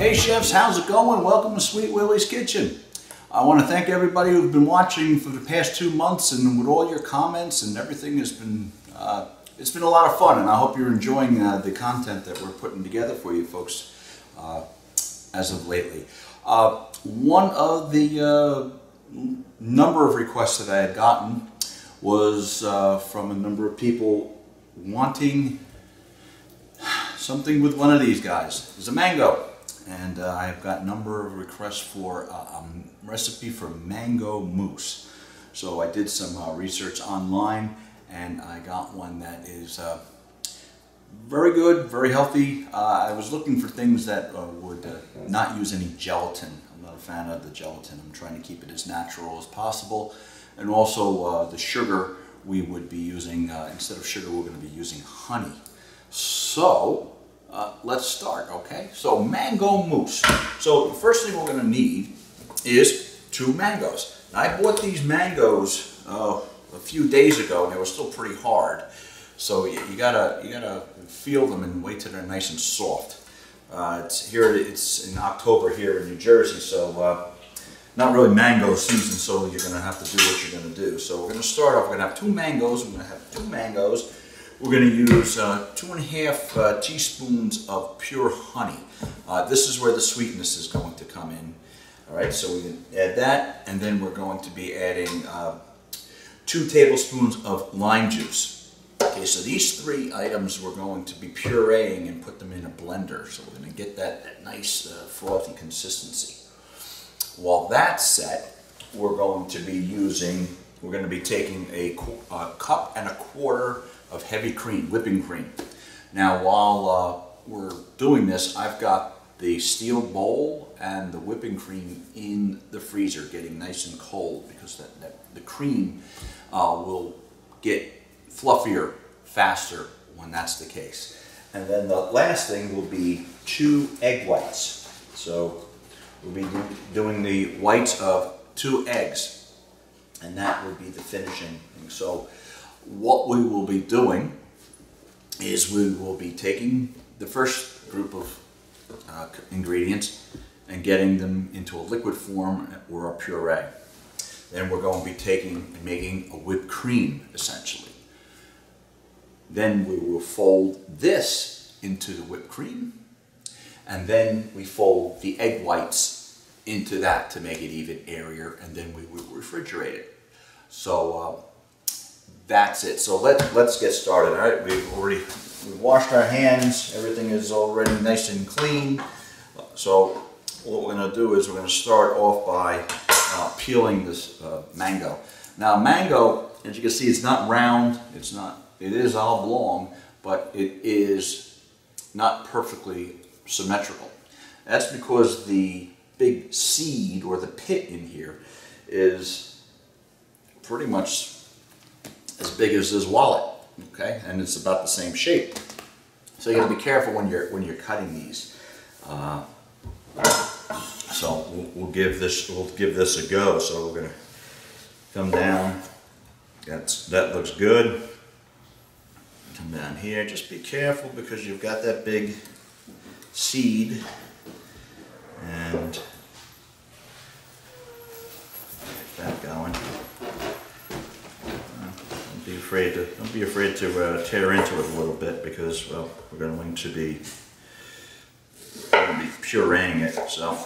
Hey chefs, how's it going? Welcome to Sweet Willy's Kitchen. I want to thank everybody who's been watching for the past 2 months, and with all your comments and everything has been, it's been a lot of fun, and I hope you're enjoying the content that we're putting together for you folks as of lately. One of the number of requests that I had gotten was from a number of people wanting something with one of these guys. It's a mango. And I've got a number of requests for a recipe for mango mousse. So I did some research online, and I got one that is very good, very healthy. I was looking for things that would not use any gelatin. I'm not a fan of the gelatin. I'm trying to keep it as natural as possible. And also the sugar we would be using, instead of sugar, we're going to be using honey. So let's start, okay? So mango mousse. So the first thing we're going to need is 2 mangoes. Now, I bought these mangoes a few days ago, and they were still pretty hard. So you gotta feel them and wait till they're nice and soft. It's in October here in New Jersey, so not really mango season. So you're gonna have to do what you're gonna do. So we're gonna start off. We're gonna have 2 mangoes. We're gonna have 2 mangoes. We're going to use 2½ teaspoons of pure honey. This is where the sweetness is going to come in. All right, so we can add that, and then we're going to be adding 2 tablespoons of lime juice. Okay, so these 3 items we're going to be pureeing and put them in a blender. So we're going to get that nice frothy consistency. While that's set, we're going to be taking a cup and a quarter of heavy cream, whipping cream. Now, while we're doing this, I've got the steel bowl and the whipping cream in the freezer getting nice and cold, because the cream will get fluffier faster when that's the case. And then the last thing will be 2 egg whites. So we'll be doing the whites of 2 eggs, and that will be the finishing thing. So what we will be doing is we will be taking the first group of ingredients and getting them into a liquid form or a puree. Then we're going to be taking and making a whipped cream, essentially. Then we will fold this into the whipped cream, and then we fold the egg whites into that to make it even airier, and then we will refrigerate it. So that's it. So let's get started. All right, we've washed our hands. Everything is already nice and clean. So what we're going to do is we're going to start off by peeling this mango. Now, mango, as you can see, it's not round. It is oblong, but it is not perfectly symmetrical. That's because the big seed, or the pit in here, is pretty much as big as this wallet, okay, and it's about the same shape. So you got to be careful when you're cutting these. So we'll give this a go. So we're gonna come down. That looks good. Come down here. Just be careful because you've got that big seed, and get that going. Don't be afraid to tear into it a little bit, because, well, we're going to be pureeing it. So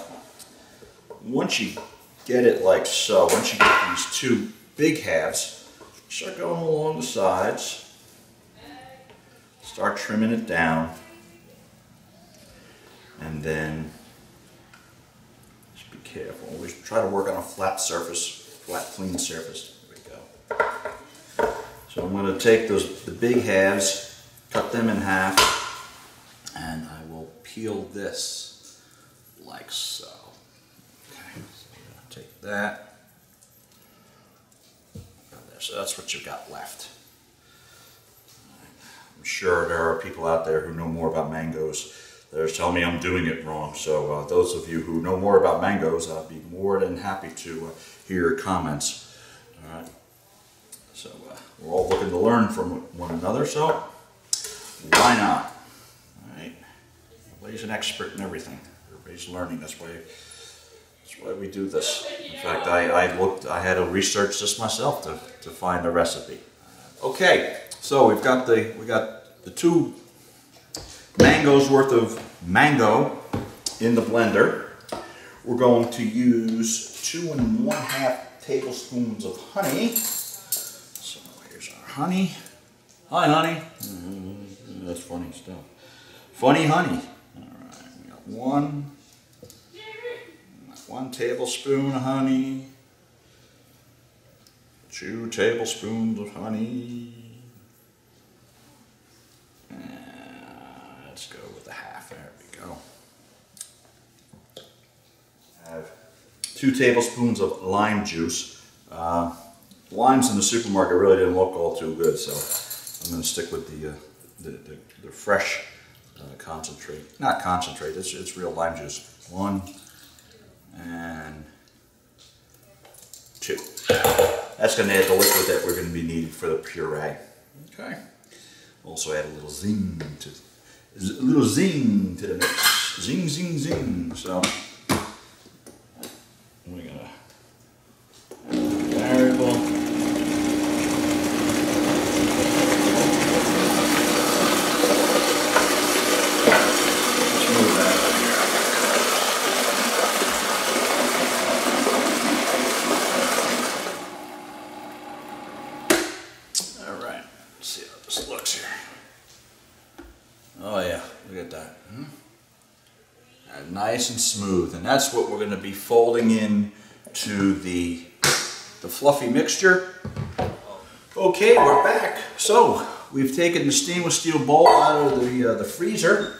once you get it like so, once you get these 2 big halves, start going along the sides, start trimming it down, and then just be careful. Always try to work on a flat surface, flat, clean surface. There we go. So I'm going to take the big halves, cut them in half, and I will peel this like so. Okay, so I'm going to take that. So that's what you've got left. I'm sure there are people out there who know more about mangoes that are telling me I'm doing it wrong. So those of you who know more about mangoes, I'll be more than happy to hear your comments. All right. So we're all looking to learn from one another, so why not? All right. Everybody's an expert in everything. Everybody's learning. That's why we do this. In fact, I had to research this myself to find the recipe. Okay, so we got the 2 mangoes worth of mango in the blender. We're going to use 2 1/2 tablespoons of honey. So here's our honey. Hi, honey. That's funny stuff. Funny honey. All right, we got 1 tablespoon of honey. 2 tablespoons of honey. Let's go with 1/2. There we go. I have 2 tablespoons of lime juice. Limes in the supermarket really didn't look all too good, so I'm going to stick with the fresh concentrate. Not concentrate, it's real lime juice. 1 and 2. That's going to add the liquid that we're going to be needing for the puree. Okay. Also add a little zing to the mix. Zing, zing, zing. So we're gonna variable. Let's move that up here. All right. Let's see how this looks here. Oh yeah, look at that. Nice and smooth, and that's what we're going to be folding in to the fluffy mixture. Okay, we're back. So we've taken the stainless steel bowl out of the freezer.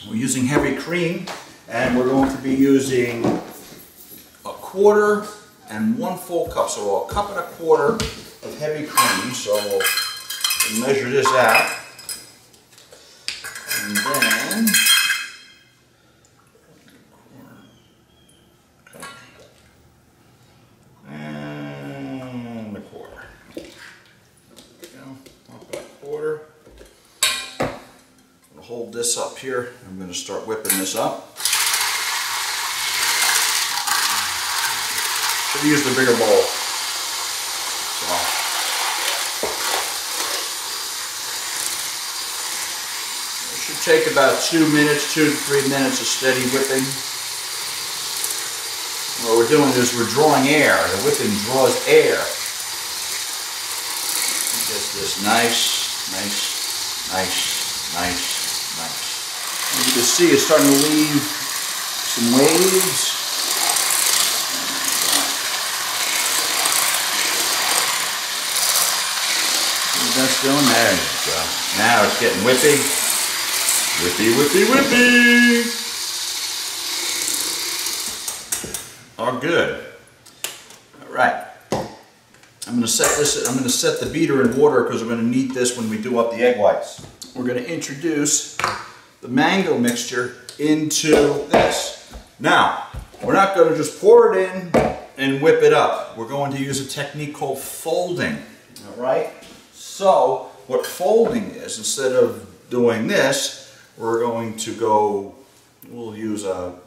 We're using heavy cream, and we're going to be using 1/4 and 1 full cup, so 1 1/4 cups of heavy cream. So we'll measure this out. And then, okay, and 1/4. There we go. About 1/4. I'm going to hold this up here. I'm going to start whipping this up. Should use the bigger bowl. So. Take about 2 minutes, 2 to 3 minutes of steady whipping. What we're doing is we're drawing air. The whipping draws air. Get this nice. As you can see, it's starting to leave some waves. What that's doing there. So now it's getting whippy. Whippy, whippy, whippy! All good. All right. I'm going to set the beater in water because we're going to need this when we do up the egg whites. We're going to introduce the mango mixture into this. Now, we're not going to just pour it in and whip it up. We're going to use a technique called folding. All right? So, what folding is, instead of doing this, we're going to go, we'll use a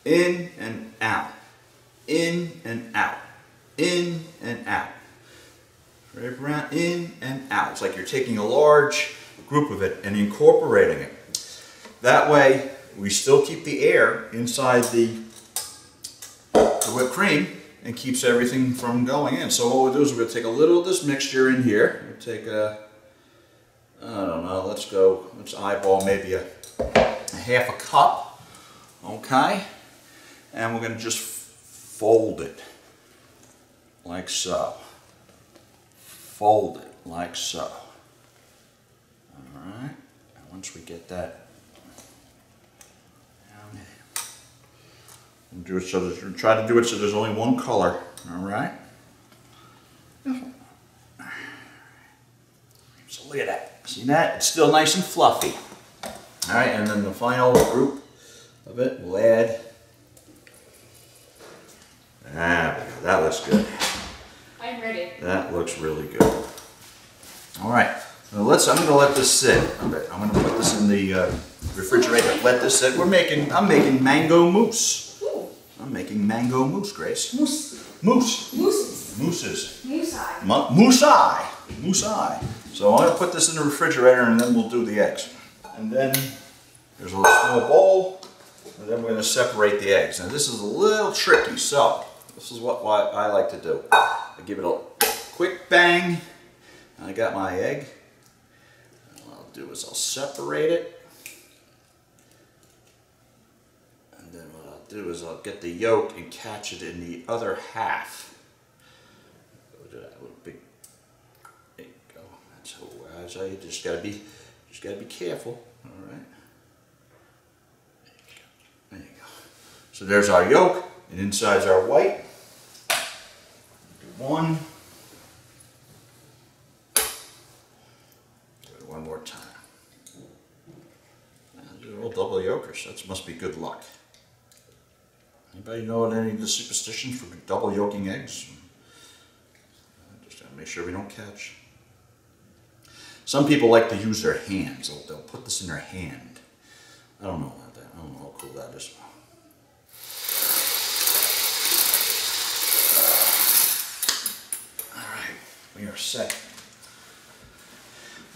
in and out, in and out, in and out. Right around, in and out. It's like you're taking a large group of it and incorporating it. That way, we still keep the air inside the whipped cream and keeps everything from going in. So what we'll do is we're going to take a little of this mixture in here. We'll take a, I don't know, let's eyeball maybe a 1/2 cup, okay? And we're going to just fold it like so. Fold it like so. All right, and once we get that down there, we'll do it so that, try to do it so there's only one color, all right? So look at that. See that? It's still nice and fluffy. All right, and then the final group of it we'll add. That looks good. I'm ready. That looks really good. All right, I'm going to let this sit. I'm going to put this in the refrigerator. Let this sit. I'm making mango mousse. I'm making mango mousse, Grace. Mousse. Mousse. Mousses. Mousses. Mousse-eye. Mousse-eye. Mousse-eye. So I'm going to put this in the refrigerator and then we'll do the eggs. And then there's a little small bowl. And then we're going to separate the eggs. Now this is a little tricky, so this is what I like to do. I give it a quick bang. And I got my egg. And what I'll do is I'll separate it. And then what I'll do is I'll get the yolk and catch it in the other half. Go to that little big. There you go. That's how you just gotta be careful. All right. There you go. So there's our yolk, and inside's our white. Do one. Do it one more time. These are all double yolkers. That must be good luck. Anybody know any of the superstitions for double yolking eggs? Just gotta make sure we don't catch. Some people like to use their hands. They'll put this in their hand. I don't know about that. I don't know how cool that is. All right, we are set.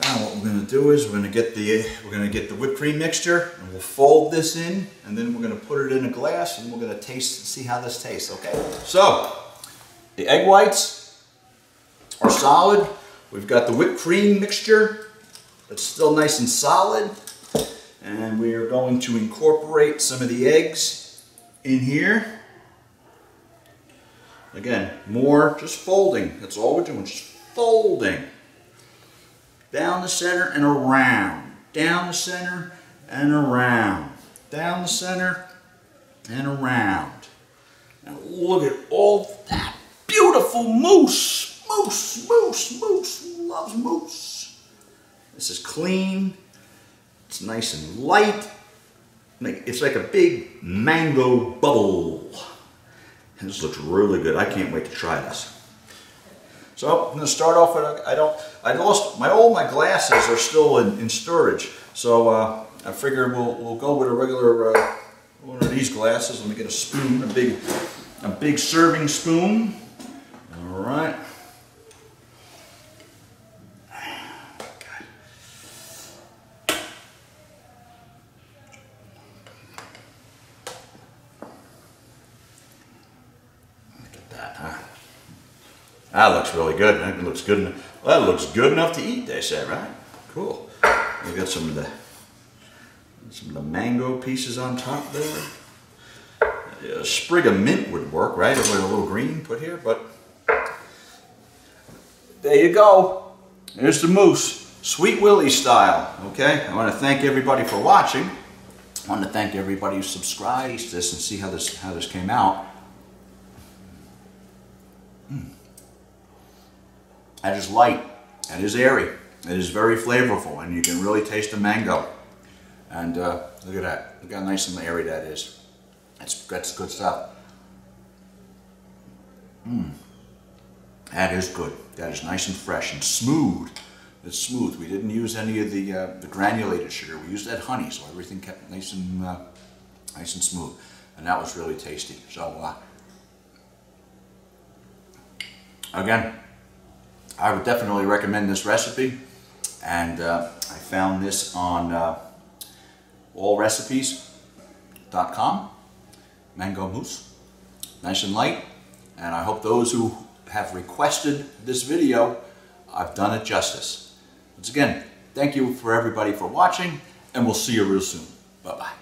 Now what we're going to do is we're going to get the whipped cream mixture, and we'll fold this in, and then we're going to put it in a glass, and we're going to taste and see how this tastes. Okay. So the egg whites are solid. We've got the whipped cream mixture that's still nice and solid. And we are going to incorporate some of the eggs in here. Again, more just folding. That's all we're doing, just folding. Down the center and around. Down the center and around. Down the center and around. Now look at all that beautiful mousse. Mousse, mousse, mousse. Who loves mousse? This is clean. It's nice and light. It's like a big mango bubble. And this looks really good. I can't wait to try this. So I'm going to start off with, all my glasses are still in storage. So I figure we'll go with a regular, one of these glasses. Let me get a spoon, a big serving spoon. All right. That looks really good. That looks good. Well, that looks good enough to eat, they say, right? Cool. We got some of the mango pieces on top there. A sprig of mint would work, right? With a little green put here, but there you go. There's the mousse, Sweet Willy style. Okay. I want to thank everybody for watching. I want to thank everybody who subscribes to this and see how this came out. That is light, that is airy, it is very flavorful, and you can really taste the mango. And look at that, look how nice and airy that is. That's good stuff. That is good. That is nice and fresh and smooth. It's smooth. We didn't use any of the granulated sugar. We used that honey, so everything kept nice and smooth. And that was really tasty. So again, I would definitely recommend this recipe, and I found this on allrecipes.com. Mango mousse, nice and light, and I hope those who have requested this video, I've done it justice. Once again, thank you for everybody for watching, and we'll see you real soon. Bye-bye.